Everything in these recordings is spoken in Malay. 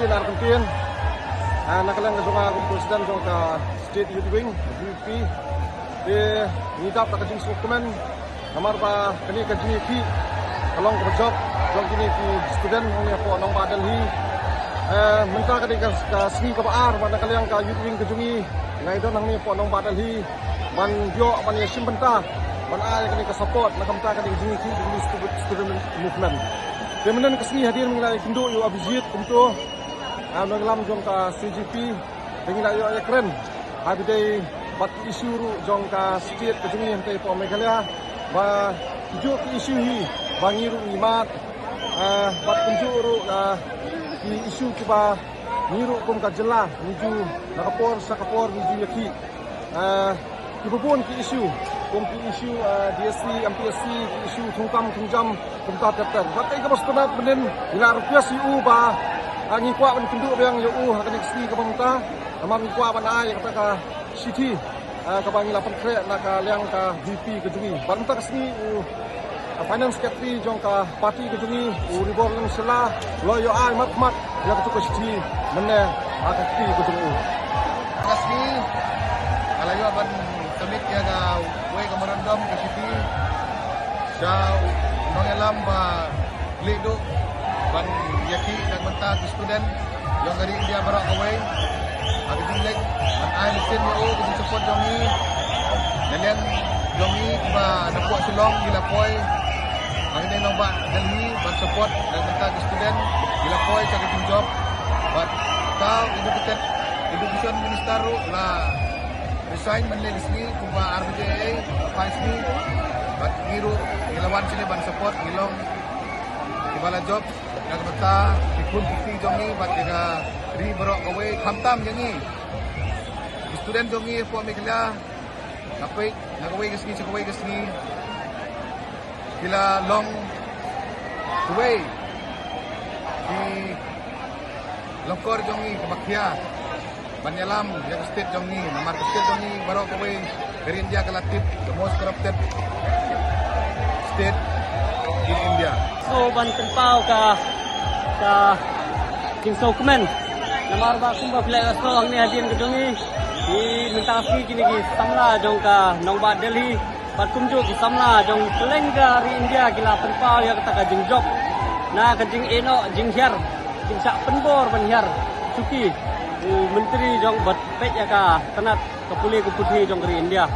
Presiden Argentin. Nakalang kasama akong Presiden jong ka State Youth Wing, UP. Nidap na kajing dokumen. Namar pa kani kajing ki kalong kajok jong kini ki student ng po nang badal hi. Minta kani ka sni ka baar man nakalang ka Youth Wing kajungi. Ngai don nang ni po nang badal hi. Man yo man yasim benta. Man ay kani ka support nakamta kani kajing ki di student movement. Kemudian kesini hadir mengenai kindu yu abijit kumtu nanglam jong ka CGP dengan ayo keren habidai bat isu ru jong ka state kejungi hantai po Meghalaya ba tuju isu hi bangiru imat bat tunju ru ki isu kiba niru kum ka jela niju nakapor sakapor niju yaki kibubun ki isu kum ki isu DSC MPSC ki isu thungkam thungjam kumta terter batai ka bastana benen ila request yu ba ngi kwa ban kundu yang yu hakani sni ka pamta amam ngi kwa ban ai kata ka city ka bangi lapan kre na ka liang ka VP ke jungi banta ka sni finance secretary jong ka party ke jungi ribor lang sela lo yo ai mat ya ka ka city menne ka city ke jungi kasni alayo ban kamit ya ga way ka marandam ka city sa mangalam ba lido ban yaki nagbanta ka student yung gari India barak away agiting leg ban ay mesin yo ko support jongi nalian jongi ba napuak sulong gilapoy ang ini nang ba dalhi ban support nagbanta ka student gilapoy sa giting job but kau education minister la resign man legisni kuba RBJA advice ni but giru ilawan sini ban support gilong ibala job nagbanta ikun bukti jongi but ega ri barok away khamtam jongi student jongi po Meghalaya kapay nagaway gasni kila long way di lokor jongi kabakya banyalam yang state jongi namar state jongi barok away dari India kalatif the most corrupted state in India. So ban tempau ka Kingso Kemen namar ba kumba play so ang ni hadin kedongi di minta kasih kini ki samla jong ka nongba Delhi bat kumju ki samla jong kelengga ri India gila tempau ya kata ka jing job na ka jing eno jing hiar jing sak penbor ban hiar cuki menteri jong bat pet ya ka tanat kapuli ku putih jong ri India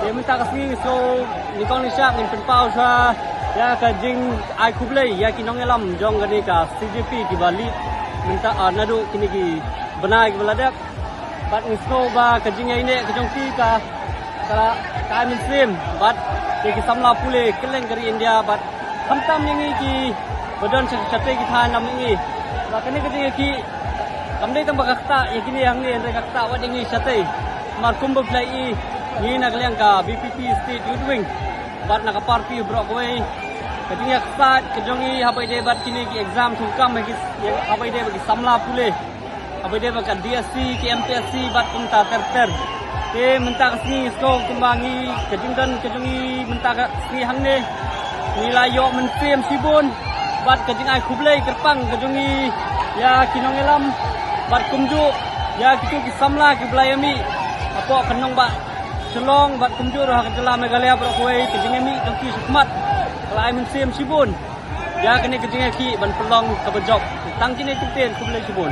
dia minta kasih so ni kong ni syak ngin tempau sa ya ka jing ai kublai ya ki nongelam jong gani ka CGP ki bali minta nadu kini ki benai ki baladak bat ngisno ba ka jing ini ka jong ti ka muslim bat ki samla pule keleng dari India bat khamtam yang ki badan chate ki than nam ni ba kani ka jing ki kamdai tam bakta ya kini yang ni andre kakta wat yang ni chate mar kumbo plai ni nagliang ka BPP state youth wing bat nak party Broadway kadinya kat kejongi habai debat kini ki exam thungkam ki habai debat ki samla pule habai debat ka DSC ki MPSC bat kumta terter ke minta kasni so kumbangi kejingkan kejongi minta kasni hangne nilai yo mentem sibun bat kejing ai kublai kerpang kejongi ya kinongelam bat kumju ya kitu ki samla ki blayami apa kenong ba Selong bat kumjur hak jela Meghalaya Broadway kejingemi tangki sukmat lai mentem sibun ya kene kejingaki ban pelong kabejok tangkine tuten kublai sibun